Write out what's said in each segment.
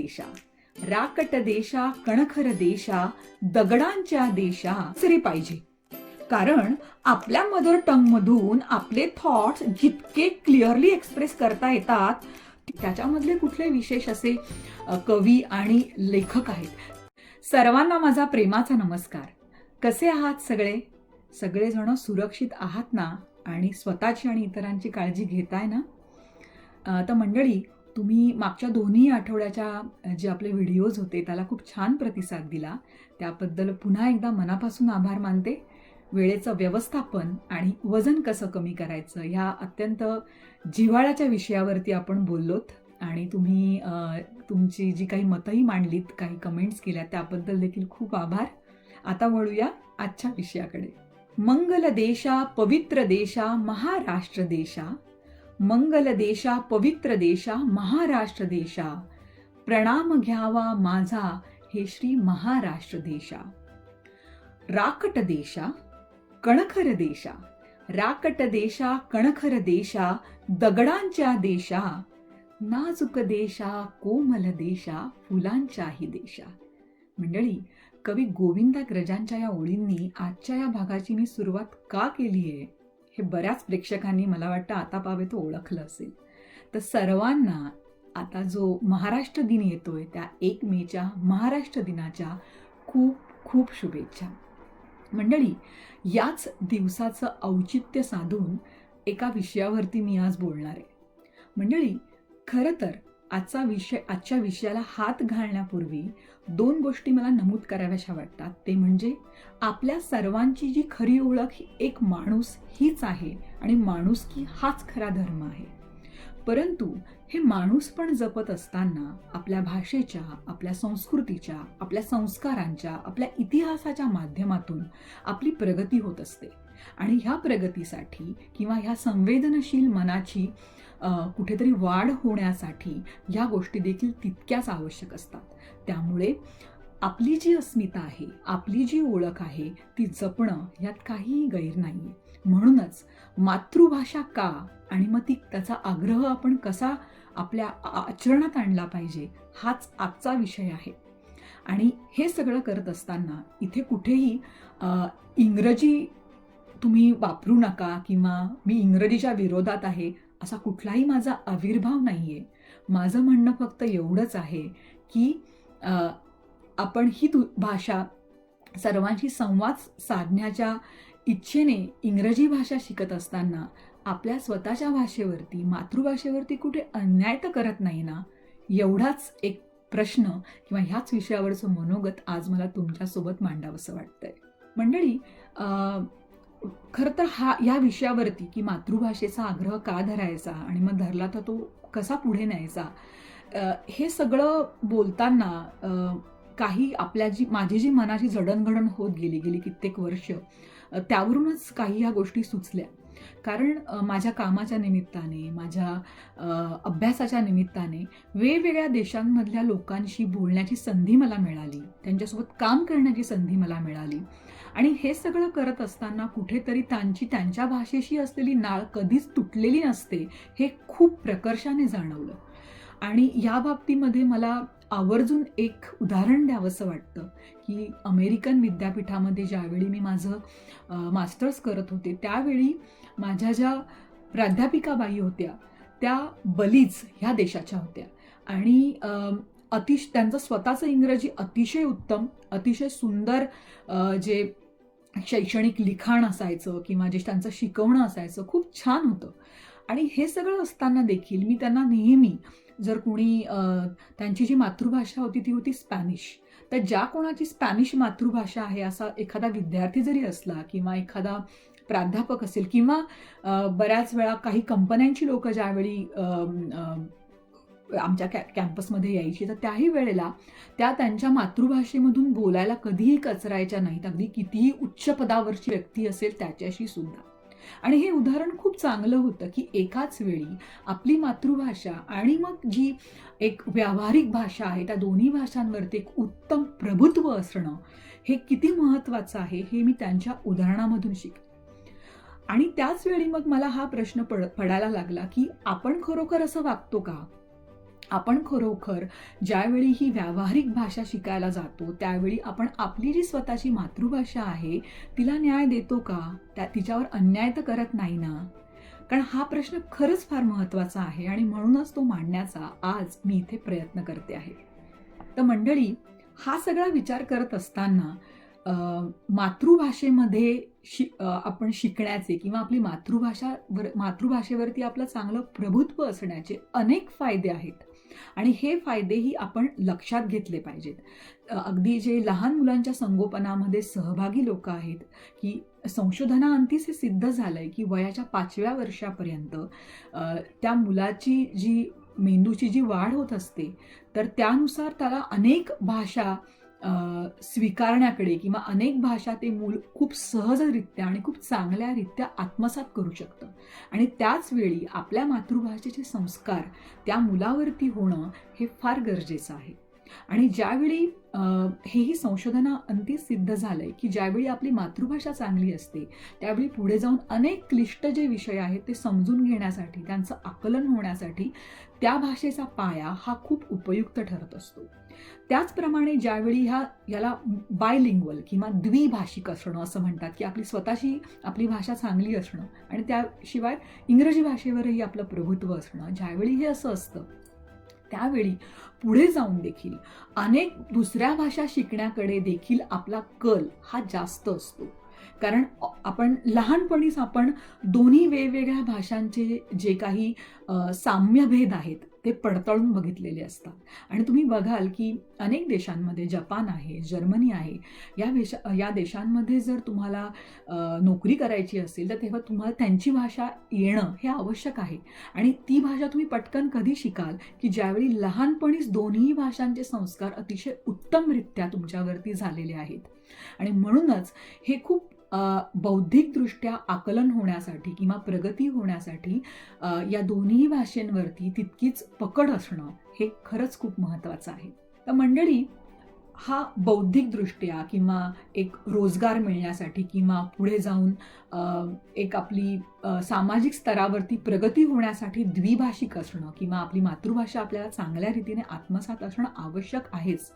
देशा, राकट देशा, कणखर देशा, दगडांच्या देशा तरी पाहिजे. कारण आपल्या मदर टंग मधून आपले थॉट्स जितके क्लिअरली एक्सप्रेस करता येतात, त्याच्यामधले कुठले विशेष असे कवी आणि लेखक आहेत. सर्वांना माझा प्रेमाचा नमस्कार. कसे आहात सगळे? सगळेजण सुरक्षित आहात ना? आणि स्वतःची आणि इतरांची काळजी घेताय ना? तर मंडळी, तुम्ही मागच्या दोन्ही आठवड्याच्या जे आपले व्हिडिओज होते त्याला खूप छान प्रतिसाद दिला. त्याबद्दल पुन्हा एकदा मनापासून आभार मानते. वेळेचं व्यवस्थापन आणि वजन कसं कमी करायचं ह्या अत्यंत जिव्हाळ्याच्या विषयावरती आपण बोललोत आणि तुम्ही तुमची जी काही मतंही मांडलीत, काही कमेंट्स केल्या, त्याबद्दल देखील खूप आभार. आता वळूया आजच्या विषयाकडे. मंगल देशा, पवित्र देशा, महाराष्ट्र देशा. मंगल देशा, पवित्र देशा, महाराष्ट्र देशा. प्रणाम घ्यावा माझा हे श्री महाराष्ट्र देशा. राकट देशा, कणखर देशा. राकट देशा, कणखर देशा, दगडांच्या देशा. नाजूक देशा, कोमल देशा, फुलांच्याही देशा. मंडळी, कवी गोविंदाग्रजांच्या या ओळींनी आजच्या या भागाची मी सुरुवात का केली आहे हे बऱ्याच प्रेक्षकांनी मला वाटतं आता पावे तो ओळखलं असेल. तर सर्वांना आता जो महाराष्ट्र दिन येतोय त्या 1 मेच्या महाराष्ट्र दिनाच्या खूप खूप शुभेच्छा. मंडळी, याच दिवसाचं औचित्य साधून एका विषयावरती मी आज बोलणार आहे. मंडळी, खरं तर आजच्या विषयाला हात घालण्यापूर्वी 2 गोष्टी मला नमूद कराव्याशा वाटतात. ते म्हणजे आपल्या सर्वांची जी खरी ओळख ही एक माणूस हीच आहे आणि माणुसकी हाच खरा धर्म आहे. परंतु हे माणूस पण जपत असताना आपल्या भाषेच्या, आपल्या संस्कृतीच्या, आपल्या संस्कारांच्या, आपल्या इतिहासाच्या माध्यमातून आपली प्रगती होत असते. आणि ह्या प्रगतीसाठी किंवा ह्या संवेदनशील मनाची कुठेतरी वाढ होण्यासाठी ह्या गोष्टी देखील तितक्याच आवश्यक असतात. त्यामुळे आपली जी अस्मिता आहे, आपली जी ओळख आहे ती जपणं यात काहीही गैर नाहीये. म्हणूनच मातृभाषा का आणि मग त्याचा आग्रह आपण कसा आपल्या आचरणात आणला पाहिजे हाच आजचा विषय आहे. आणि हे सगळं करत असताना इथे कुठेही इंग्रजी तुम्ही वापरू नका किंवा मी इंग्रजीच्या विरोधात आहे असा कुठलाही माझा आविर्भाव नाहीये. माझं म्हणणं फक्त एवढंच आहे की आपण ही भाषा सर्वांशी संवाद साधण्याच्या इच्छेने इंग्रजी भाषा शिकत असताना आपल्या स्वतःच्या भाषेवरती, मातृभाषेवरती कुठे अन्याय तर करत नाही ना, एवढाच एक प्रश्न किंवा ह्याच विषयावरचं मनोगत आज मला तुमच्यासोबत मांडावंसं वाटतंय. मंडळी, खरं तर या विषयावरती की मातृभाषेचा आग्रह का धरायचा आणि मग धरला तर तो कसा पुढे न्यायचा, हे सगळं बोलताना काही माझी जी मनाची जडणघडण होत गेली कित्येक वर्ष, त्यावरूनच काही ह्या गोष्टी सुचल्या. कारण माझ्या कामाच्या निमित्ताने, माझ्या अभ्यासाच्या निमित्ताने वेगवेगळ्या देशांमधल्या लोकांशी बोलण्याची संधी मला मिळाली, त्यांच्यासोबत काम करण्याची संधी मला मिळाली. आणि हे सगळं करत असताना कुठेतरी त्यांच्या भाषेशी असलेली नाळ कधीच तुटलेली नसते हे खूप प्रकर्षाने जाणवलं. आणि या बाबतीमध्ये मला आवर्जून एक उदाहरण द्यावंसं वाटतं की अमेरिकन विद्यापीठामध्ये ज्यावेळी मी माझं मास्टर्स करत होते त्यावेळी माझ्या ज्या प्राध्यापिकाबाई होत्या त्या बलीज ह्या देशाच्या होत्या. आणि त्यांचं स्वतःचं इंग्रजी अतिशय उत्तम, अतिशय सुंदर जे शैक्षणिक लिखाण असायचं किंवा जे त्यांचं शिकवणं असायचं खूप छान होतं. आणि हे सगळं असताना देखील मी त्यांना नेहमी, जर कोणी त्यांची जी मातृभाषा होती ती होती स्पॅनिश, तर ज्या कोणाची स्पॅनिश मातृभाषा आहे असा एखादा विद्यार्थी जरी असला किंवा एखादा प्राध्यापक असेल किंवा बऱ्याच वेळा काही कंपन्यांची लोक ज्यावेळी आमच्या कॅम्पसमध्ये यायची तर त्याही वेळेला त्या त्यांच्या मातृभाषेमधून बोलायला कधीही कचरायच्या नाहीत, अगदी कितीही उच्च पदावरची व्यक्ती असेल त्याच्याशी सुद्धा. आणि हे उदाहरण खूप चांगलं होतं की एकाच वेळी आपली मातृभाषा आणि मग जी एक व्यावहारिक भाषा आहे त्या दोन्ही भाषांवरती एक उत्तम प्रभुत्व असणं हे किती महत्त्वाचं आहे हे मी त्यांच्या उदाहरणामधून शिकले. आणि त्याच वेळी मग मला हा प्रश्न पडायला लागला की आपण खरोखर असं वागतो का? आपण खरोखर ज्यावेळी ही व्यावहारिक भाषा शिकायला जातो त्यावेळी आपण आपली जी स्वतःची मातृभाषा आहे तिला न्याय देतो का? तिच्यावर अन्याय तर करत नाही ना? कारण हा प्रश्न खरंच फार महत्वाचा आहे आणि म्हणूनच तो मांडण्याचा आज मी इथे प्रयत्न करते आहे. तर मंडळी, हा सगळा विचार करत असताना मातृभाषेमध्ये आपण शिकण्याचे किंवा आपली मातृभाषेवरती आपलं चांगलं प्रभुत्व असण्याचे अनेक फायदे आहेत आणि हे फायदेही आपण लक्षात घेतले पाहिजेत. अगदी जे लहान मुलांच्या संगोपनामध्ये सहभागी लोक आहेत की संशोधनाअंतीच हे सिद्ध झालंय की वयाच्या 5व्या वर्षापर्यंत त्या मुलाची जी मेंदूची जी वाढ होत असते तर त्यानुसार त्याला अनेक भाषा स्वीकारण्याकडे किंवा अनेक भाषा ते मूल खूप सहजरित्या आणि खूप चांगल्यारित्या आत्मसात करू शकतं आणि त्याच वेळी आपल्या मातृभाषेचे संस्कार त्या मुलावरती होणं हे फार गरजेचं आहे. आणि ज्यावेळी हेही संशोधनाअंती सिद्ध झालंय की ज्यावेळी आपली मातृभाषा चांगली असते त्यावेळी पुढे जाऊन अनेक क्लिष्ट जे विषय आहेत ते समजून घेण्यासाठी, त्यांचं आकलन होण्यासाठी त्या भाषेचा पाया हा खूप उपयुक्त ठरत असतो. त्याचप्रमाणे ज्यावेळी याला बायलिंग्वल किंवा द्विभाषिक असणं असं म्हणतात की आपली स्वतःची आपली भाषा चांगली असणं आणि त्याशिवाय इंग्रजी भाषेवरही आपलं प्रभुत्व असणं, ज्यावेळी हे असं असतं त्यावेळी पुढे जाऊन देखील अनेक दुसऱ्या भाषा शिकण्याकडे देखील आपला कल हा जास्त असतो. कारण आपण लहानपणीच आपण दोन्ही वेगवेगळ्या भाषांचे जे काही साम्यभेद आहेत ते पडताळून बघितलेले असतात. आणि तुम्ही बघाल की अनेक देशांमध्ये, जपान आहे, जर्मनी आहे, या देशांमध्ये जर तुम्हाला नोकरी करायची असेल तर तेव्हा तुम्हाला त्यांची भाषा येणं हे आवश्यक आहे. आणि ती भाषा तुम्ही पटकन कधी शिकाल की ज्यावेळी लहानपणीच दोन्ही भाषांचे संस्कार अतिशय उत्तमरित्या तुमच्यावरती झालेले आहेत. आणि म्हणूनच हे खूप बौद्धिकदृष्ट्या आकलन होण्यासाठी किंवा प्रगती होण्यासाठी या दोन्ही भाषेंवरती तितकीच पकड असणं हे खरंच खूप महत्त्वाचं आहे. तर मंडळी, हा बौद्धिकदृष्ट्या किंवा एक रोजगार मिळण्यासाठी किंवा पुढे जाऊन एक आपली सामाजिक स्तरावरती प्रगती होण्यासाठी द्विभाषिक असणं किंवा आपली मातृभाषा आपल्याला चांगल्या रीतीने आत्मसात असणं आवश्यक आहेच.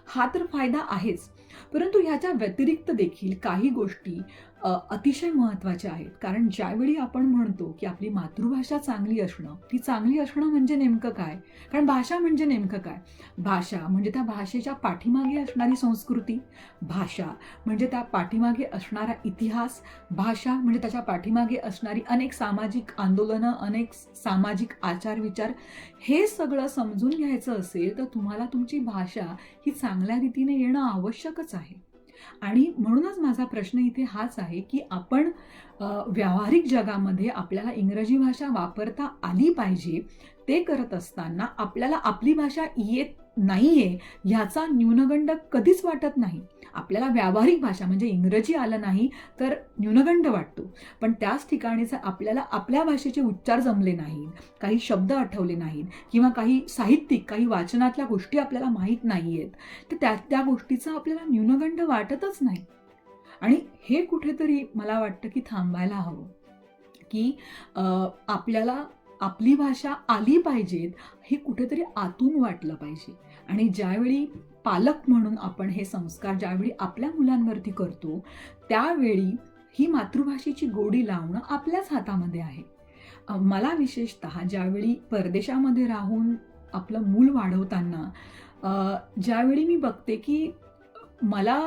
हा तर फायदा आहेच, परंतु ह्याच्या व्यतिरिक्त देखील काही गोष्टी अतिशय महत्त्वाच्या आहेत. कारण ज्यावेळी आपण म्हणतो की आपली मातृभाषा चांगली असणं, ती चांगली असणं म्हणजे नेमकं काय? कारण भाषा म्हणजे नेमकं काय? भाषा म्हणजे त्या भाषेच्या पाठीमागे असणारी संस्कृती, भाषा म्हणजे त्या पाठीमागे असणारा इतिहास, भाषा म्हणजे त्याच्या पाठीमागे असणारी अनेक सामाजिक आंदोलनं, अनेक सामाजिक आचारविचार. हे सगळं समजून घ्यायचं असेल तर तुम्हाला तुमची भाषा ही चांगल्या रीतीने येणं आवश्यकच आहे. आणि म्हणूनच माझा प्रश्न इथे हाच आहे की आपण व्यावहारिक जगामध्ये आपल्याला इंग्रजी भाषा वापरता आली पाहिजे. ते करत असताना आपल्याला आपली भाषा येत नाहीये ह्याचा न्यूनगंड कधीच वाटत नाही. आपल्याला व्यावहारिक भाषा म्हणजे इंग्रजी आलं नाही तर न्यूनगंड वाटतो, पण त्याच ठिकाणी जर आपल्याला आपल्या भाषेचे उच्चार जमले नाहीत, काही शब्द आठवले नाहीत किंवा काही साहित्यिक, काही वाचनातल्या गोष्टी आपल्याला माहीत नाहीयेत तर त्या गोष्टीचा आपल्याला न्यूनगंड वाटतच नाही. आणि हे कुठेतरी मला वाटतं की थांबायला हवं की आपल्याला आपली भाषा आली पाहिजेत हे कुठेतरी आतून वाटलं पाहिजे. आणि ज्यावेळी पालक म्हणून आपण हे संस्कार ज्यावेळी आपल्या मुलांवरती करतो त्यावेळी ही मातृभाषेची गोडी लावणं आपल्याच हातामध्ये आहे. मला विशेषतः ज्यावेळी परदेशामध्ये राहून आपलं मूल वाढवताना ज्यावेळी मी बघते की मला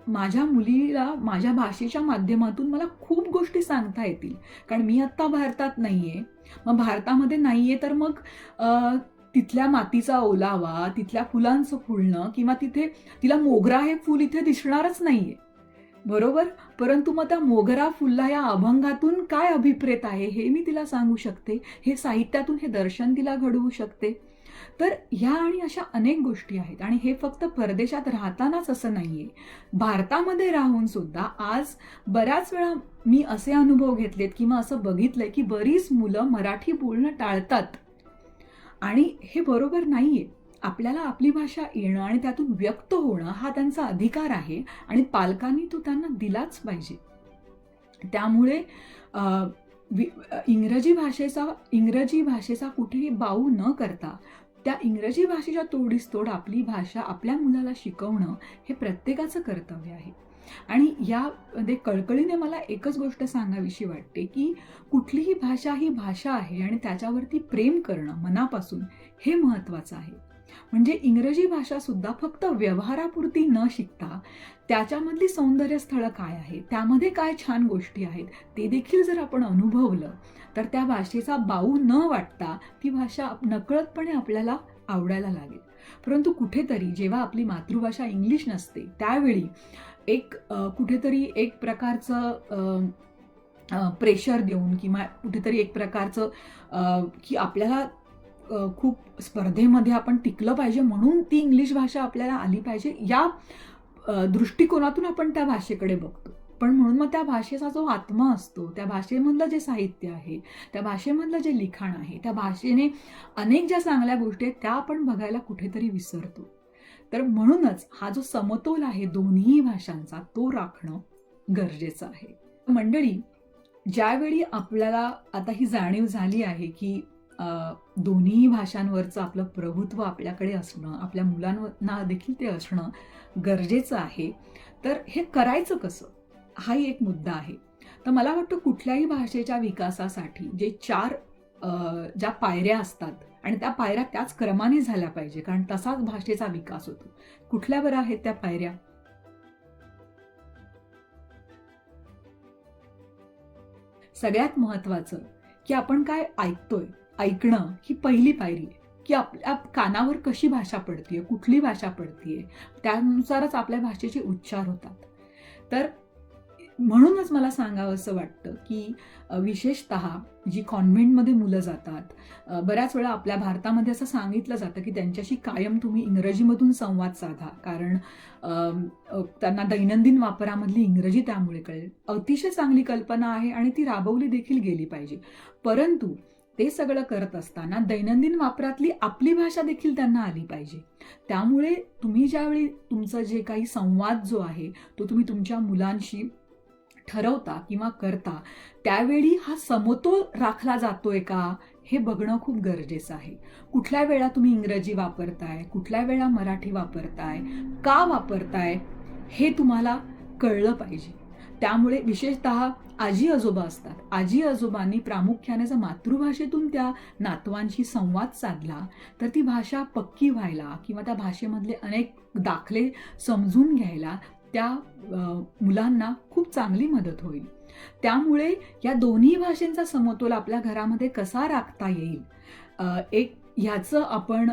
माझ्या मुलीला माझ्या भाषेच्या माध्यमातून मला खूप गोष्टी सांगता येतील. कारण मी आत्ता भारतात नाहीये, मग भारतामध्ये नाहीये तर मग तिथल्या मातीचा ओलावा, तिथल्या फुलांचं फुलणं किंवा तिला मोगरा हे फुल इथे दिसणारच नाहीये, बरोबर? परंतु मग त्या मोगरा फुलला या अभंगातून काय अभिप्रेत आहे हे मी तिला सांगू शकते, हे साहित्यातून हे दर्शन तिला घडवू शकते. तर ह्या आणि अशा अनेक गोष्टी आहेत. आणि हे फक्त परदेशात राहतानाच असं नाहीये, भारतामध्ये राहून सुद्धा आज बऱ्याच वेळा मी असे अनुभव घेतलेत किंवा असं बघितलंय की बरीच मुलं मराठी बोलणं टाळतात आणि हे बरोबर नाहीये. आपल्याला आपली भाषा येणं आणि त्यातून व्यक्त होणं हा त्यांचा अधिकार आहे आणि पालकांनी तो त्यांना दिलाच पाहिजे. त्यामुळे इंग्रजी भाषेचा कुठेही बाऊ न करता त्या इंग्रजी भाषेच्या तोडीस तोड आपली भाषा आपल्या मुलाला शिकवणं हे प्रत्येकाचं कर्तव्य आहे. आणि यामध्ये कळकळीने मला एकच गोष्ट सांगावीशी वाटते की कुठलीही भाषा ही भाषा आहे आणि त्याच्यावरती प्रेम करणं मनापासून हे महत्त्वाचं आहे. म्हणजे इंग्रजी भाषा सुद्धा फक्त व्यवहारापुरती न शिकता त्याच्यामधली सौंदर्य स्थळं काय आहे, त्यामध्ये काय छान गोष्टी आहेत ते देखील जर आपण अनुभवलं तर त्या भाषेचा बाऊ न वाटता ती भाषा नकळतपणे आपल्याला आवडायला लागेल. परंतु कुठेतरी जेव्हा आपली मातृभाषा इंग्लिश नसते त्यावेळी कुठेतरी एक प्रकारचं प्रेशर देऊन किंवा कुठेतरी एक प्रकारचं की आपल्याला खूप स्पर्धेमध्ये आपण टिकलं पाहिजे म्हणून ती इंग्लिश भाषा आपल्याला आली पाहिजे या दृष्टिकोनातून आपण त्या भाषेकडे बघतो. पण म्हणून मग त्या भाषेचा जो आत्मा असतो, त्या भाषेमधलं जे साहित्य आहे, त्या भाषेमधलं जे लिखाण आहे, त्या भाषेने अनेक ज्या चांगल्या गोष्टी आहेत त्या आपण बघायला कुठेतरी विसरतो. तर म्हणूनच हा जो समतोल आहे दोन्ही भाषांचा तो राखणं गरजेचं आहे. मंडळी, ज्यावेळी आपल्याला आता ही जाणीव झाली आहे की दोन्ही भाषांवरचं आपलं प्रभुत्व आपल्याकडे असणं, आपल्या मुलांना देखील ते असणं गरजेचं आहे, तर हे करायचं कसं हाही एक मुद्दा आहे. तर मला वाटतं कुठल्याही भाषेच्या विकासासाठी जे 4 ज्या पायऱ्या असतात आणि त्या पायऱ्या त्याच क्रमाने झाल्या पाहिजे, कारण तसाच भाषेचा विकास होतो. कुठल्या बरं आहेत त्या पायऱ्या? सगळ्यात महत्वाचं की आपण काय ऐकतोय, ऐकणं ही पहिली पायरी आहे. की आपल्या कानावर कशी भाषा पडतीये, कुठली भाषा पडतीये, त्यानुसारच आपल्या भाषेचे उच्चार होतात. तर म्हणूनच मला सांगावं असं वाटतं की विशेषतः जी कॉन्व्हेंटमध्ये मुलं जातात, बऱ्याच वेळा आपल्या भारतामध्ये असं सांगितलं जातं की त्यांच्याशी कायम तुम्ही इंग्रजीमधून संवाद साधा, कारण त्यांना दैनंदिन वापरामधली इंग्रजी त्यामुळे कळेल. अतिशय चांगली कल्पना आहे आणि ती राबवली देखील गेली पाहिजे. परंतु ते सगळं करत असताना दैनंदिन वापरातली आपली भाषा देखील त्यांना आली पाहिजे. त्यामुळे तुम्ही ज्यावेळी तुमचं जे काही संवाद जो आहे तो तुम्ही तुमच्या मुलांशी ठरवता किंवा करता, त्यावेळी हा समतोल राखला जातोय का हे बघणं खूप गरजेचं आहे. कुठल्या वेळा तुम्ही इंग्रजी वापरताय, कुठल्या वेळा मराठी वापरताय, का वापरताय हे तुम्हाला कळलं पाहिजे. त्यामुळे विशेषतः आजी आजोबा असतात, आजी आजोबांनी प्रामुख्याने जर मातृभाषेतून त्या नातवांशी संवाद साधला तर ती भाषा पक्की व्हायला किंवा त्या भाषेमधले अनेक दाखले समजून घ्यायला त्या मुलांना खूप चांगली मदत होईल. त्यामुळे या दोन्ही भाषेंचा समतोल आपल्या घरामध्ये कसा राखता येईल, ह्याचं आपण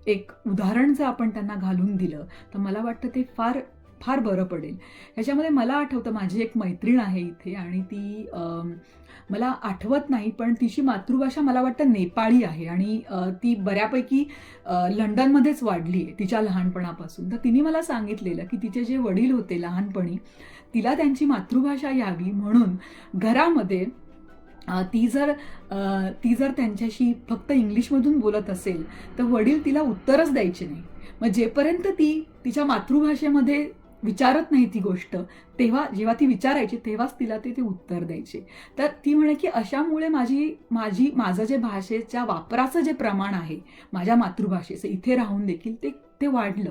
एक उदाहरण जर आपण त्यांना घालून दिलं तर मला वाटतं ते फार फार बरं पडेल. ह्याच्यामध्ये मला आठवतं, माझी एक मैत्रीण आहे इथे आणि ती मला आठवत नाही पण तिची मातृभाषा मला वाटतं नेपाळी आहे आणि ती बऱ्यापैकी लंडनमध्येच वाढली आहे तिच्या लहानपणापासून. तर तिने मला सांगितलेलं की तिचे जे वडील होते लहानपणी तिला त्यांची मातृभाषा यावी म्हणून घरामध्ये ती जर त्यांच्याशी फक्त इंग्लिशमधून बोलत असेल तर वडील तिला उत्तरच द्यायचे नाही. मग जेपर्यंत ती तिच्या मातृभाषेमध्ये विचारत नाही ती गोष्ट, तेव्हा जेव्हा ती विचारायची तेव्हाच तिला ते उत्तर द्यायचे. तर ती म्हणे की अशामुळे माझं जे भाषेच्या वापराचं जे प्रमाण आहे माझ्या मातृभाषेचं इथे राहून देखील ते वाढलं.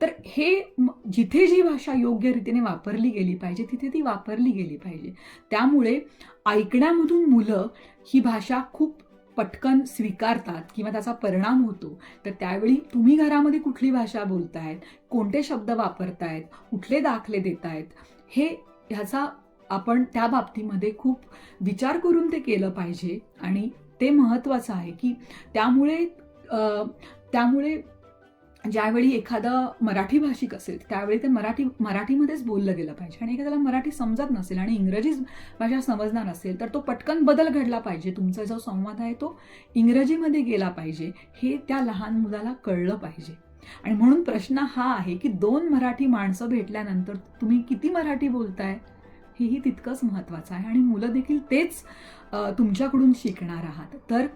तर हे जिथे जी भाषा योग्य रीतीने वापरली गेली पाहिजे तिथे ती वापरली गेली पाहिजे. त्यामुळे ऐकण्यामधून मुलं ही भाषा खूप पटकन स्वीकारतात किंवा त्याचा परिणाम होतो. तर त्यावेळी तुम्ही घरामध्ये कुठली भाषा बोलतायत, कोणते शब्द वापरतायत, कुठले दाखले देतायत, ह्याचा आपण त्या बाबतीमध्ये खूप विचार करून ते केलं पाहिजे आणि ते महत्त्वाचं आहे की त्यामुळे ज्यावेळी एखादं मराठी भाषिक असेल त्यावेळी ते मराठीमध्येच बोललं गेलं पाहिजे. आणि एखाद्याला मराठी समजत नसेल आणि इंग्रजी भाषा समजणार नसेल तर तो पटकन बदल घडला पाहिजे. तुमचा जो संवाद आहे तो इंग्रजीमध्ये गेला पाहिजे हे त्या लहान मुलाला कळलं पाहिजे. आणि म्हणून प्रश्न हा आहे की 2 मराठी माणसं भेटल्यानंतर तुम्ही किती मराठी बोलताय हेही तितकंच महत्त्वाचं आहे आणि मुलं देखील तेच तुमच्याकडून शिकणार आहात. तर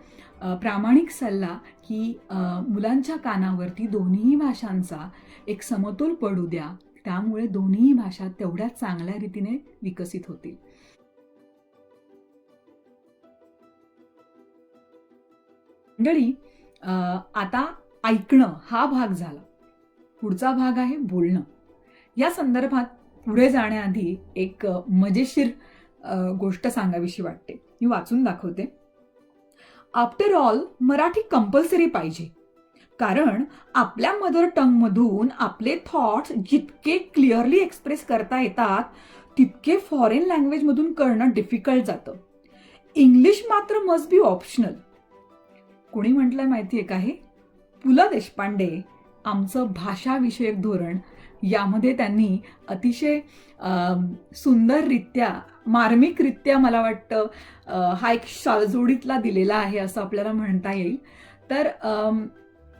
प्रामाणिक सल्ला की मुलांच्या कानावरती दोन्ही भाषांचा एक समतोल पडू द्या, त्यामुळे दोन्ही भाषा तेवढ्याच चांगल्या रीतीने विकसित होतील. मंडळी, आता ऐकणं हा भाग झाला. पुढचा भाग आहे बोलणं. या संदर्भात पुढे जाण्याआधी एक मजेशीर गोष्ट सांगावीशी वाटते. मी वाचून दाखवते. आफ्टर ऑल मराठी कंपल्सरी पाहिजे, कारण आपल्या मदर टंग मधून आपले थॉट्स जितके क्लिअरली एक्सप्रेस करता येतात तितके फॉरेन लँग्वेज मधून करणं डिफिकल्ट जातं. इंग्लिश मात्र मस्ट बी ऑप्शनल. कोणी म्हटलंय माहितीये का हे? पु ल देशपांडे. आमचं भाषाविषयक धोरण यामध्ये त्यांनी अतिशय सुंदररित्या, मार्मिकरित्या मला वाटतं हा एक शालजोडीतला दिलेला आहे असं आपल्याला म्हणता येईल. तर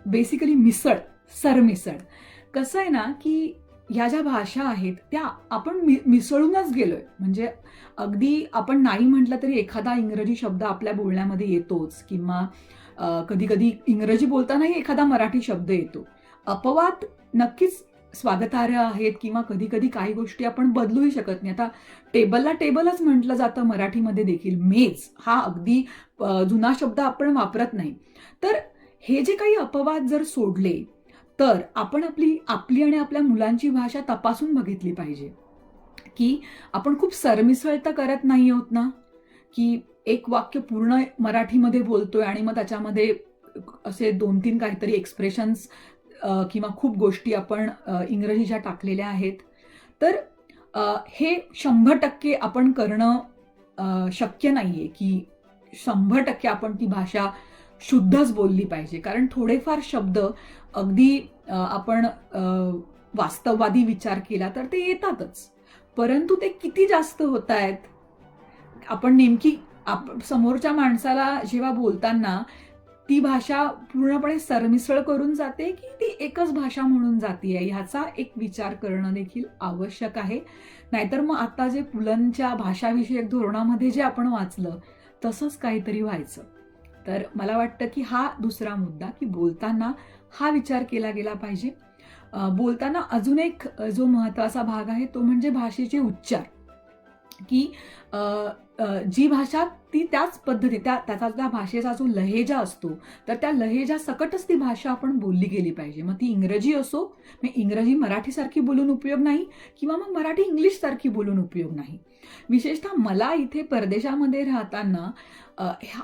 बेसिकली मिसळ, सरमिसळ. कसं आहे ना की ह्या ज्या भाषा आहेत त्या आपण मिसळूनच गेलोय. म्हणजे अगदी आपण नाही म्हटलं तरी एखादा इंग्रजी शब्द आपल्या बोलण्यामध्ये येतोच, किंवा कधी कधी इंग्रजी बोलतानाही एखादा मराठी शब्द येतो. अपवाद नक्कीच स्वागतार्ह आहेत, किंवा कधी कधी काही गोष्टी आपण बदलूही शकत नाही. आता टेबलला टेबलच म्हटलं जातं मराठीमध्ये देखील. मेज हा अगदी जुना शब्द आपण वापरत नाही. तर हे जे काही अपवाद जर सोडले तर आपण आपली आणि आपल्या मुलांची भाषा तपासून बघितली पाहिजे, की आपण खूप सरमिसळ तर करत नाही आहोत ना, की एक वाक्य पूर्ण मराठीमध्ये बोलतोय आणि मग त्याच्यामध्ये असे 2-3 काहीतरी एक्सप्रेशन्स किंवा खूप गोष्टी आपण इंग्रजीच्या टाकलेल्या आहेत. तर हे 100% आपण करणं शक्य नाहीये, की 100% आपण ती भाषा शुद्धच बोलली पाहिजे. कारण थोडेफार शब्द अगदी आपण वास्तववादी विचार केला तर ते येतातच, परंतु ते किती जास्त होत आहेत. आपण नेमकी समोरच्या माणसाला जेव्हा बोलताना ती भाषा पूर्णपणे सरमिसळ करून जाते, की ती एकच भाषा म्हणून जातीये, ह्याचा एक विचार करणं देखील आवश्यक आहे. नाहीतर मग आता जे पुलंच्या भाषाविषयक धोरणामध्ये जे आपण वाचलं तसंच काहीतरी व्हायचं. तर मला वाटतं की हा दुसरा मुद्दा, की बोलताना हा विचार केला गेला पाहिजे. बोलताना अजून एक जो महत्वाचा भाग आहे तो म्हणजे भाषेचे उच्चार, की जी भाषा ती त्याच पद्धती त्याचा त्या भाषेचा जो लहेजा असतो तर त्या लहेजा सकटच ती भाषा आपण बोलली गेली पाहिजे. मग ती इंग्रजी असो, मग इंग्रजी मराठीसारखी बोलून उपयोग नाही, किंवा मग मराठी इंग्लिश सारखी बोलून उपयोग नाही. विशेषतः मला इथे परदेशामध्ये राहताना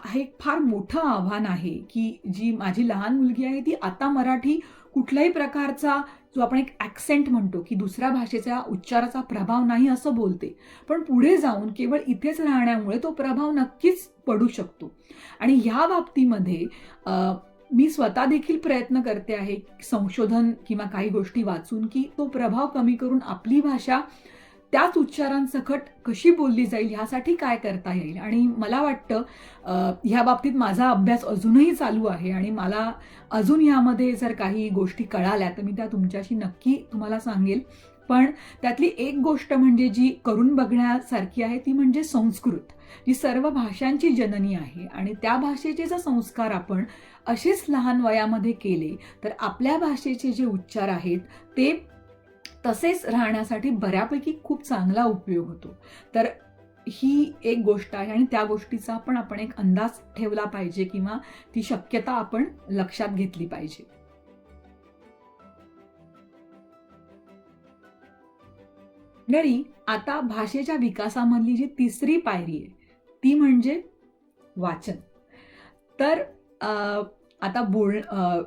हे फार मोठं आव्हान आहे, की जी माझी लहान मुलगी आहे ती आता मराठी कुठल्याही प्रकारचा जो आपण एक ऍक्सेंट म्हणतो, की दुसऱ्या भाषेचा उच्चाराचा प्रभाव नाही असं बोलते, पण पुढे जाऊन केवळ इथेच राहण्यामुळे तो प्रभाव नक्कीच पडू शकतो. आणि ह्या बाबतीमध्ये मी स्वतः देखील प्रयत्न करते आहे संशोधन किंवा काही गोष्टी वाचून, की तो प्रभाव कमी करून आपली भाषा त्याच उच्चारांसकट कशी बोलली जाईल ह्यासाठी काय करता येईल. आणि मला वाटतं ह्या बाबतीत माझा अभ्यास अजूनही चालू आहे, आणि मला अजून ह्यामध्ये जर काही गोष्टी कळाल्या तर मी त्या तुमच्याशी नक्की तुम्हाला सांगेल. पण त्यातली एक गोष्ट म्हणजे जी करून बघण्यासारखी आहे ती म्हणजे संस्कृत, जी सर्व भाषांची जननी आहे. आणि त्या भाषेचे जर संस्कार आपण असेच लहान वयामध्ये केले तर आपल्या भाषेचे जे उच्चार आहेत ते तसेच राहण्यासाठी बऱ्यापैकी खूप चांगला उपयोग होतो. तर ही एक गोष्ट आहे, आणि त्या गोष्टीचा आपण एक अंदाज ठेवला पाहिजे, किंवा ती शक्यता आपण लक्षात घेतली पाहिजे. नरी आता भाषेच्या विकासामधली जी तिसरी पायरी आहे ती म्हणजे वाचन. तर आता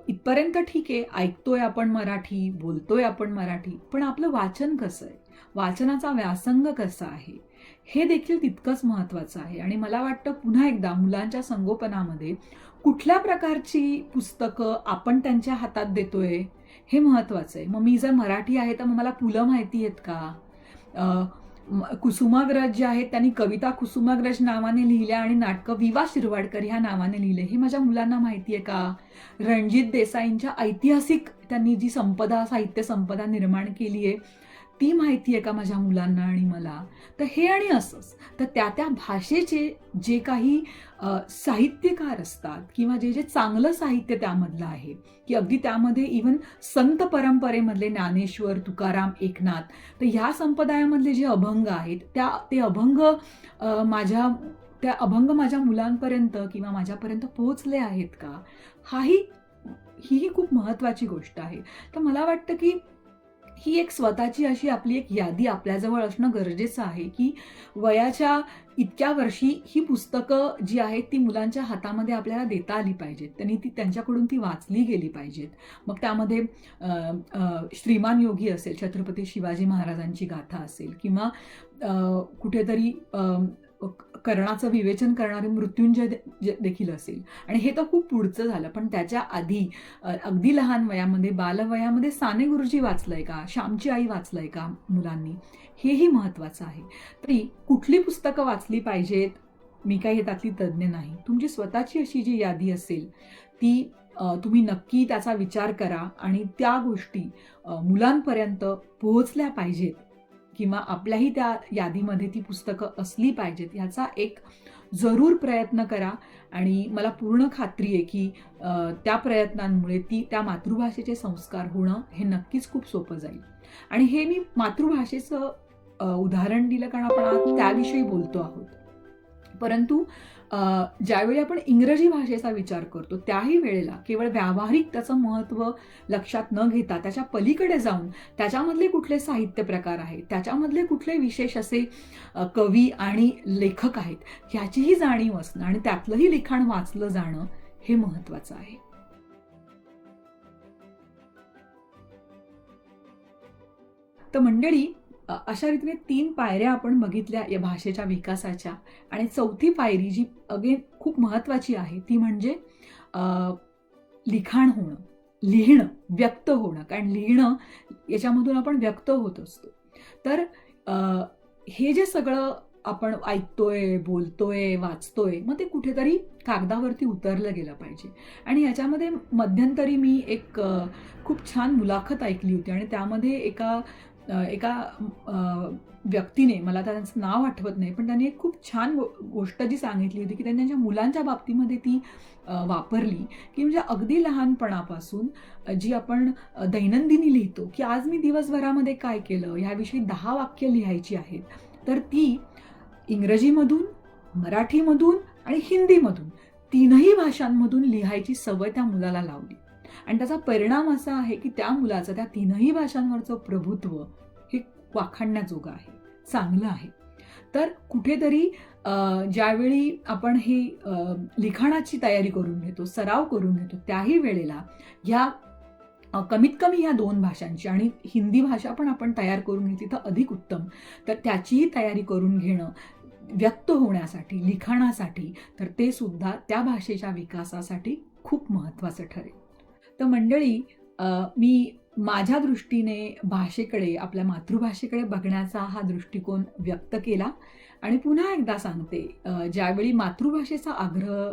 इथपर्यंत ठीक आहे, ऐकतोय आपण मराठी, बोलतोय आपण मराठी, पण आपलं वाचन कसं आहे, वाचनाचा व्यासंग कसा आहे, हे देखील तितकंच महत्वाचं आहे. आणि मला वाटतं पुन्हा एकदा मुलांच्या संगोपनामध्ये कुठल्या प्रकारची पुस्तकं आपण त्यांच्या हातात देतोय हे महत्वाचं आहे. मग मी जर मराठी आहे तर मग मला पु ल माहिती आहेत का? कुसुमाग्रज जे आहेत त्यांनी कविता कुसुमाग्रज नावाने लिहिल्या आणि नाटकं विवा शिरवाडकर ह्या नावाने लिहिले, हे माझ्या मुलांना माहितीये का? रणजित देसाईंच्या ऐतिहासिक त्यांनी जी संपदा, साहित्य संपदा निर्माण केली आहे ती माहितीये का माझ्या मुलांना आणि मला? तर हे आणि असंच तर त्या भाषेचे जे काही साहित्यकार असतात, किंवा जे चांगलं साहित्य त्यामधलं आहे, की अगदी त्यामध्ये इव्हन संत परंपरेमधले ज्ञानेश्वर, तुकाराम, एकनाथ, तर ह्या संप्रदायामधले जे अभंग आहेत ते अभंग माझ्या मुलांपर्यंत किंवा माझ्यापर्यंत पोहोचले आहेत का, हाही ही खूप महत्त्वाची गोष्ट आहे. तर मला वाटतं की ही एक स्वतःची अशी आपली एक यादी आपल्याजवळ असणं गरजेचं आहे, की वयाच्या इतक्या वर्षी ही पुस्तकं जी आहेत ती मुलांच्या हातामध्ये आपल्याला देता आली पाहिजेत. त्यांनी त्यांच्याकडून ती वाचली गेली पाहिजेत. मग त्यामध्ये श्रीमान योगी असेल, छत्रपती शिवाजी महाराजांची गाथा असेल, किंवा कुठेतरी कर्णाचं विवेचन करणारे मृत्युंजय देखील असेल. आणि हे तर खूप पुढचं झालं, पण त्याच्या आधी अगदी लहान वयामध्ये, बालवयामध्ये साने गुरुजी वाचलंय का, श्यामची आई वाचलंय का मुलांनी, हेही महत्वाचं आहे. तरी कुठली पुस्तकं वाचली पाहिजेत, मी काही त्यातली तज्ज्ञ नाही. तुमची स्वतःची अशी जी यादी असेल ती तुम्ही नक्की त्याचा विचार करा आणि त्या गोष्टी मुलांपर्यंत पोहोचल्या पाहिजेत, किंवा आपल्याही त्या यादीमध्ये ती पुस्तकं असली पाहिजेत, याचा एक जरूर प्रयत्न करा. आणि मला पूर्ण खात्री आहे की त्या प्रयत्नांमुळे त्या मातृभाषेचे संस्कार होणं हे नक्कीच खूप सोपं जाईल. आणि हे मी मातृभाषेचं उदाहरण दिलं कारण आपण आज त्याविषयी बोलतो आहोत. परंतु ज्यावेळी आपण इंग्रजी भाषेचा विचार करतो त्याही वेळेला केवळ व्यावहारिक त्याचं महत्त्व लक्षात न घेता त्याच्या पलीकडे जाऊन त्याच्यामधले कुठले साहित्य प्रकार आहेत, त्याच्यामधले कुठले विशेष असे कवी आणि लेखक आहेत, ह्याचीही जाणीव असणं आणि त्यातलंही लिखाण वाचलं जाणं हे महत्त्वाचं आहे. तर मंडळी, अशा रीतीने 3 पायऱ्या आपण बघितल्या या भाषेच्या विकासाच्या. आणि चौथी पायरी जी अगेन खूप महत्वाची आहे ती म्हणजे लिखाण होणं, लिहिणं, व्यक्त होणं. कारण लिहिणं याच्यामधून आपण व्यक्त होत असतो. तर हे जे सगळं आपण ऐकतोय, बोलतोय, वाचतोय, मग ते कुठेतरी कागदावरती उतरलं गेलं पाहिजे. आणि याच्यामध्ये मध्यंतरी मी एक खूप छान मुलाखत ऐकली होती आणि त्यामध्ये एका व्यक्तीने, मला त्यांचं नाव आठवत नाही, पण त्यांनी एक खूप छान गोष्ट जी सांगितली होती की त्यांनी त्यांच्या मुलांच्या बाबतीमध्ये ती वापरली, की म्हणजे अगदी लहानपणापासून जी आपण दैनंदिनी लिहितो की आज मी दिवसभरामध्ये काय केलं ह्याविषयी 10 वाक्य लिहायची आहेत, तर ती इंग्रजीमधून, मराठीमधून आणि हिंदीमधून 3ही भाषांमधून लिहायची सवय त्या मुलाला लावली. आणि त्याचा परिणाम असा आहे की त्या मुलाचं त्या 3ही भाषांवरचं प्रभुत्व हे वाखाणण्याजोगं आहे, चांगलं आहे. तर कुठेतरी ज्यावेळी आपण हे लिखाणाची तयारी करून घेतो, सराव करून घेतो, त्याही वेळेला ह्या कमीत कमी ह्या 2 भाषांची आणि हिंदी भाषा पण आपण तयार करून घेतली तर अधिक उत्तम. तर त्याचीही तयारी करून घेणं व्यक्त होण्यासाठी, लिखाणासाठी, तर ते सुद्धा त्या भाषेच्या विकासासाठी खूप महत्त्वाचं ठरेल. तर मंडळी, मी माझ्या दृष्टीने भाषेकडे, आपल्या मातृभाषेकडे बघण्याचा हा दृष्टिकोन व्यक्त केला. आणि पुन्हा एकदा सांगते, ज्यावेळी मातृभाषेचा आग्रह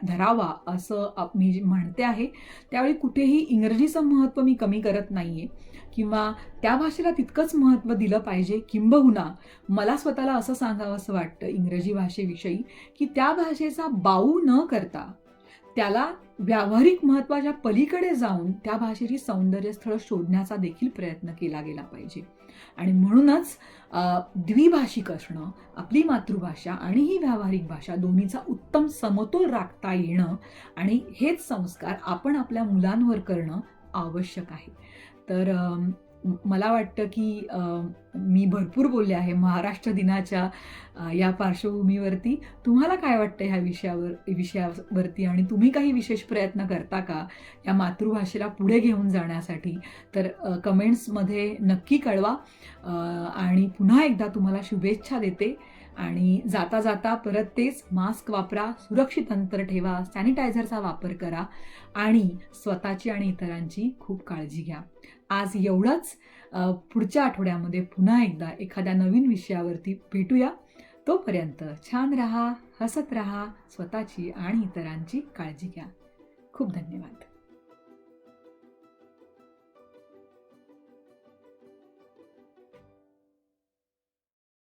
धरावा असं मी म्हणते आहे, त्यावेळी कुठेही इंग्रजीचं महत्त्व मी कमी करत नाहीये किंवा त्या भाषेला तितकंच महत्त्व दिलं पाहिजे. किंबहुना मला स्वतःला असं सांगावं असं वाटतं इंग्रजी भाषेविषयी की त्या भाषेचा बाऊ न करता त्याला व्यावहारिक महत्त्वाच्या पलीकडे जाऊन त्या भाषेची सौंदर्यस्थळं शोधण्याचा देखील प्रयत्न केला गेला पाहिजे. आणि म्हणूनच द्विभाषिक असणं, आपली मातृभाषा आणि ही व्यावहारिक भाषा दोन्हीचा उत्तम समतोल राखता येणं आणि हेच संस्कार आपण आपल्या मुलांवर करणं आवश्यक आहे. तर मला वाटतं की मी भरपूर बोलले आहे महाराष्ट्र दिनाच्या या पार्श्वभूमीवरती. तुम्हाला काय वाटतं ह्या विषयावरती आणि तुम्ही काही विशेष प्रयत्न करता का या मातृभाषेला पुढे घेऊन जाण्यासाठी? तर कमेंट्समध्ये नक्की कळवा. आणि पुन्हा एकदा तुम्हाला शुभेच्छा देते. आणि जाता जाता परत तेच, मास्क वापरा, सुरक्षित अंतर ठेवा, सॅनिटायझरचा वापर करा आणि स्वतःची आणि इतरांची खूप काळजी घ्या. आज एवढंच. पुढच्या आठवड्यामध्ये पुन्हा एकदा एखाद्या नवीन विषयावरती भेटूया. तोपर्यंत छान राहा, हसत राहा, स्वतःची आणि इतरांची काळजी घ्या. खूप धन्यवाद.